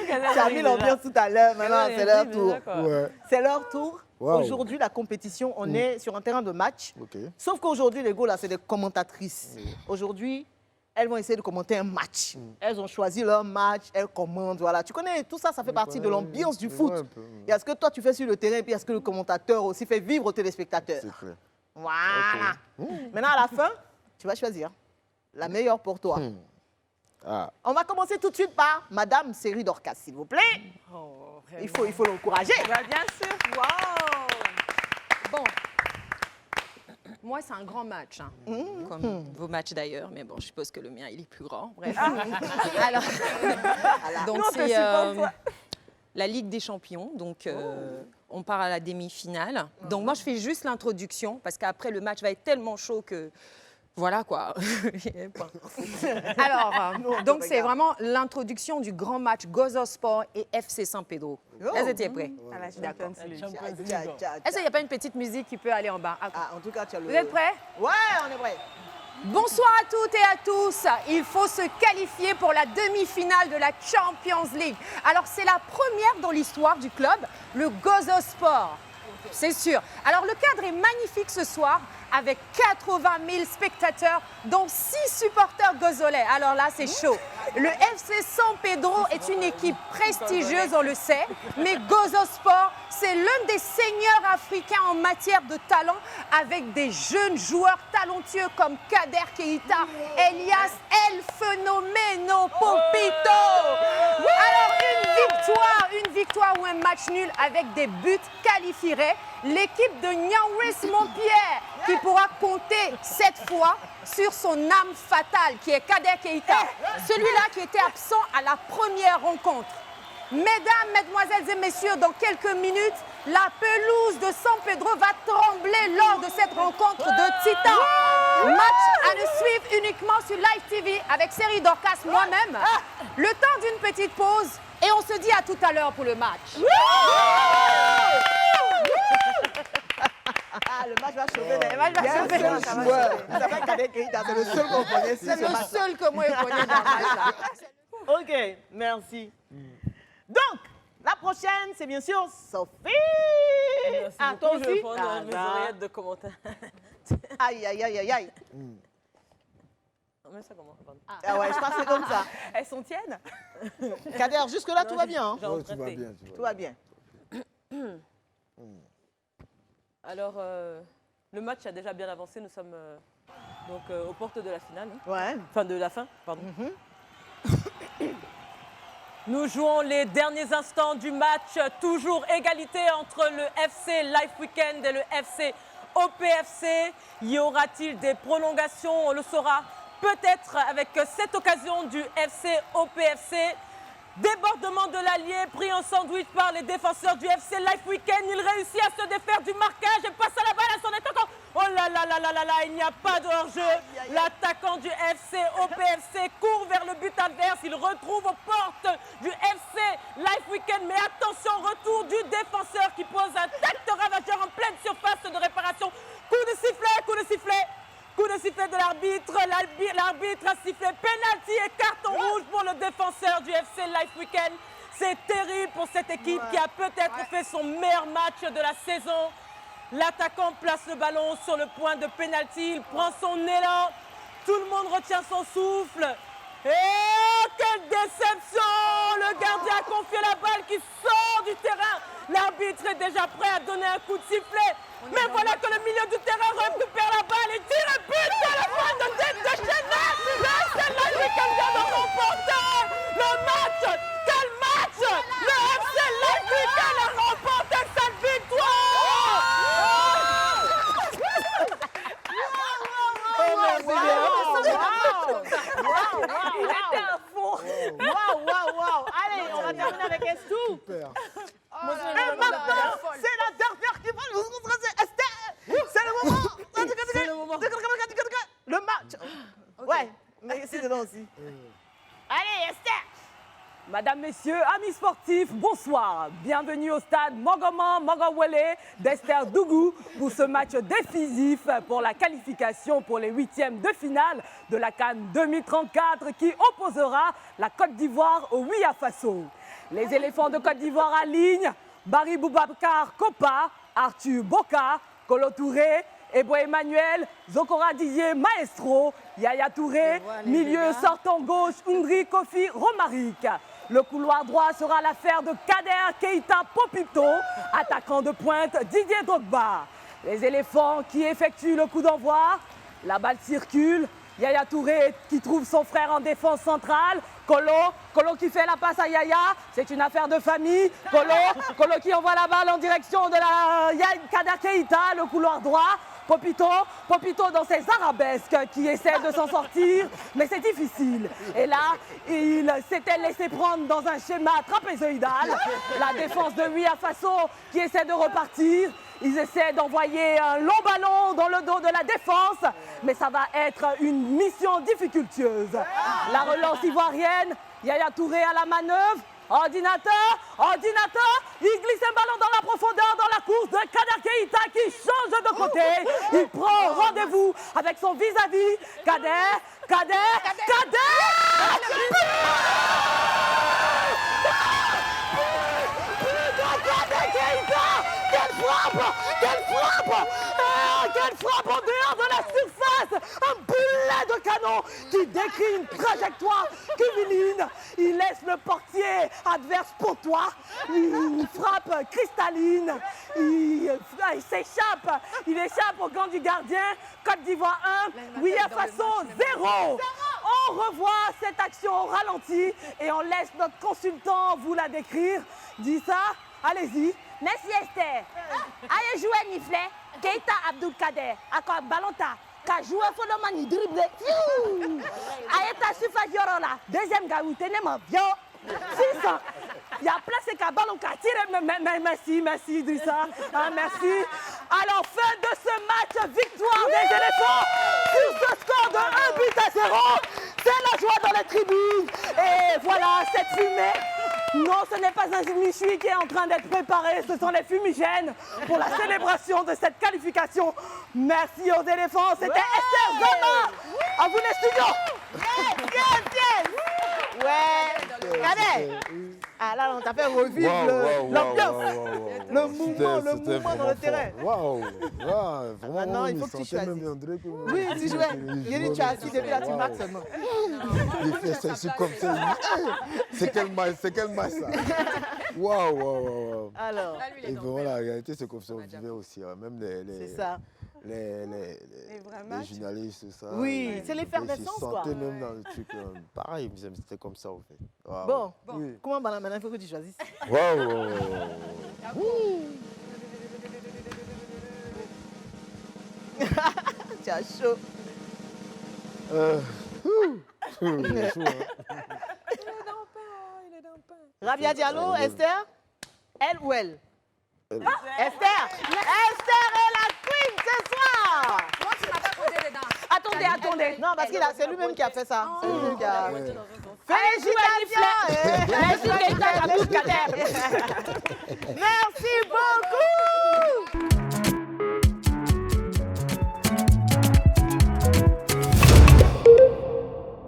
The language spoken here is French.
Tu as mis l'ambiance tout à l'heure, maintenant c'est leur tour. Ouais. C'est leur tour. Wow. Aujourd'hui, la compétition, on est sur un terrain de match. Ok. Sauf qu'aujourd'hui, les go, là, c'est des commentatrices. Aujourd'hui, elles vont essayer de commenter un match. Elles ont choisi leur match, elles commandent, voilà. Tu connais, tout ça, ça fait partie de l'ambiance du foot. Il y a ce que toi, tu fais sur le terrain, et puis il y a ce que le commentateur aussi fait vivre aux téléspectateurs. C'est clair. Voilà. Maintenant, à la fin, tu vas choisir la meilleure pour toi. Ah. On va commencer tout de suite par Madame Série Dorcas, s'il vous plaît. Oh, Il faut l'encourager. bah, bien sûr. Wow. Bon. Moi, c'est un grand match, hein. Comme vos matchs d'ailleurs, mais bon, je suppose que le mien, il est plus grand. Bref. Alors, donc c'est la Ligue des Champions. Donc, on part à la demi-finale. Donc, moi, je fais juste l'introduction parce qu'après, le match va être tellement chaud que... Voilà quoi. Alors, donc c'est vraiment l'introduction du grand match Gozo Sport et FC San Pedro. Est-ce que tu es prêt? D'accord. Est-ce qu'il n'y a pas une petite musique qui peut aller en bas? Ah, en tout cas, tu as le... Vous êtes prêts? Ouais, on est prêts. Bonsoir à toutes et à tous. Il faut se qualifier pour la demi-finale de la Champions League. Alors, c'est la première dans l'histoire du club, le Gozo Sport. C'est sûr. Alors, le cadre est magnifique ce soir avec 80 000 spectateurs, dont 6 supporters gozolais. Alors là, c'est chaud. Le FC San Pedro est une équipe prestigieuse, on le sait, mais Gozo Sport, c'est l'un des seigneurs africains en matière de talent, avec des jeunes joueurs talentueux comme Kader Keita, Elias El Fenomeno Popito. Alors, une victoire ou un match nul avec des buts qualifierait l'équipe de Nianwis Montpierre, qui pourra compter cette fois sur son âme fatale, qui est Kader Keita, celui-là qui était absent à la première rencontre. Mesdames, mesdemoiselles et messieurs, dans quelques minutes, la pelouse de San Pedro va trembler lors de cette rencontre de titans. Match à ne suivre uniquement sur Live TV avec Série Dorcas, moi-même. Le temps d'une petite pause et on se dit à tout à l'heure pour le match. Ah, le match va chauffer. Le match va chauffer. C'est le seul qu'on connaît. C'est le seul que moi je connais dans le match là. Ok, merci. Donc, la prochaine, c'est bien sûr Sophie. Ah, toi Je vais aussi? prendre mes oreillettes de commentaires. Aïe, aïe, aïe, aïe, aïe. Mais ça comment? Ah ouais, je pense que c'est comme ça. Elles sont tiennes? Kader, jusque-là, tout va bien. Hein? Genre Ouais, tout va traité. bien. Tout va bien. Alors, le match a déjà bien avancé. Nous sommes donc aux portes de la finale. Hein. Ouais. Enfin, de la fin, pardon. Nous jouons les derniers instants du match. Toujours égalité entre le FC Life Weekend et le FC OPFC. Y aura-t-il des prolongations? On le saura peut-être avec cette occasion du FC OPFC. Débordement de l'allié, pris en sandwich par les défenseurs du FC Life Weekend. Il réussit à se défaire du marquage et passe à la balle à son attaquant. Oh là là là là là là, il n'y a pas de hors-jeu. L'attaquant du FC OPFC court vers le but adverse. Il retrouve aux portes du FC Life Weekend. Mais attention, retour du défenseur qui pose un tact ravageur en pleine surface de réparation. Coup de sifflet, coup de sifflet. Coup de sifflet de l'arbitre. L'arbitre a sifflé penalty et carton rouge pour le défenseur du FC Life Weekend. C'est terrible pour cette équipe qui a peut-être fait son meilleur match de la saison. L'attaquant place le ballon sur le point de penalty. Il prend son élan. Tout le monde retient son souffle. Et quelle déception! Le gardien a confié la balle qui sort du terrain. L'arbitre est déjà prêt à donner un coup de sifflet. Mais voilà que le milieu du terrain récupère la balle et tire un but à la fin de tête de Chenel. Le FC Life Weekend vient de remporter le match. Quel match! Le FC Life Weekend a remporté cette victoire! Il était à fond. Waouh. Allez, on va terminer avec Estou. Super. Et maintenant, c'est la dernière qui va nous montrer. Esther, c'est le moment. C'est le moment. Le match. Ouais, mais c'est dedans aussi. Allez, Esther. Madame, Messieurs, amis sportifs, bonsoir. Bienvenue au stade Mogoma-Mogawele d'Esther Dougou pour ce match décisif pour la qualification pour les 8e de finale de la CAN 2034 qui opposera la Côte d'Ivoire au Burkina Faso. Les éléphants de Côte d'Ivoire alignent Barry Boubacar Kopa, Arthur Boka, Kolo Touré, Ebo Emmanuel, Zokora Didier Maestro, Yaya Touré, milieu sortant gauche, Undri Kofi Romaric. Le couloir droit sera l'affaire de Kader Keita Popito, attaquant de pointe Didier Drogba. Les éléphants qui effectuent le coup d'envoi, la balle circule, Yaya Touré qui trouve son frère en défense centrale, Kolo qui fait la passe à Yaya, c'est une affaire de famille, Kolo qui envoie la balle en direction de la Kader Keita, le couloir droit, Popito dans ses arabesques qui essaie de s'en sortir, mais c'est difficile. Et là, il s'était laissé prendre dans un schéma trapézoïdal. La défense de Burkina Faso qui essaie de repartir. Ils essaient d'envoyer un long ballon dans le dos de la défense, mais ça va être une mission difficultueuse. La relance ivoirienne, Yaya Touré à la manœuvre. Ordinateur, il glisse un ballon dans la profondeur, dans la course de Kader Keita qui change de côté. Il prend rendez-vous avec son vis-à-vis. Kader Keita! Quelle frappe en dehors de la surface! Un boulet de canon qui décrit une trajectoire curviline. Il laisse le portier adverse pontois. Une frappe cristalline. Il s'échappe. Il échappe au gant du gardien. Côte d'Ivoire 1, Burkina Faso 0. On revoit cette action au ralenti et on laisse notre consultant vous la décrire. Dis ça, allez-y. Merci Esther. Aïe jouer Nifle, Keita Abdul Kader, encore ballonta, ka jouer Fodomani dribble. Aïe ta sufa Jorola, deuxième gaou, tenez-moi bien. 600. Il y a placé qu'un ballon qui a tiré. Merci Idrissa. Merci. Alors, fin de ce match, victoire des éléphants sur ce score de 1-0. C'est la joie dans les tribunes. Et voilà, cette fumée. Non, ce n'est pas un méchoui qui est en train d'être préparé. Ce sont les fumigènes pour la célébration de cette qualification. Merci aux éléphants. C'était Esther Zama. À vous les studios. Yes. Ouais. Kader. Ah là, on t'a fait revivre l'ambiance, le mouvement dans le terrain. Waouh, vraiment. Maintenant, il faut que tu choisisses. Oui, tu jouais. Il dit tu as assis depuis là, tu marques seulement. Il fait ça comme ça. C'est quel match ça? Waouh. Alors. Et voilà, la réalité, c'est comme ça on vivait aussi. Même c'est ça. Les journalistes, tout ça. Oui, c'est l'effervescence, quoi. Ils même dans le truc. Pareil, c'était comme ça, en fait. Wow. Bon. Oui. Comment maintenant, il faut que tu choisisses. Waouh. Tu as chaud. Il est chaud, Rabia Diallo, Esther, elle ou elle? Esther est la queen ce soir. Moi, tu m'as pas posé dedans. Attendez. Non, parce que c'est lui-même qui a fait ça. C'est lui-même qui a... Félicitations. Merci beaucoup.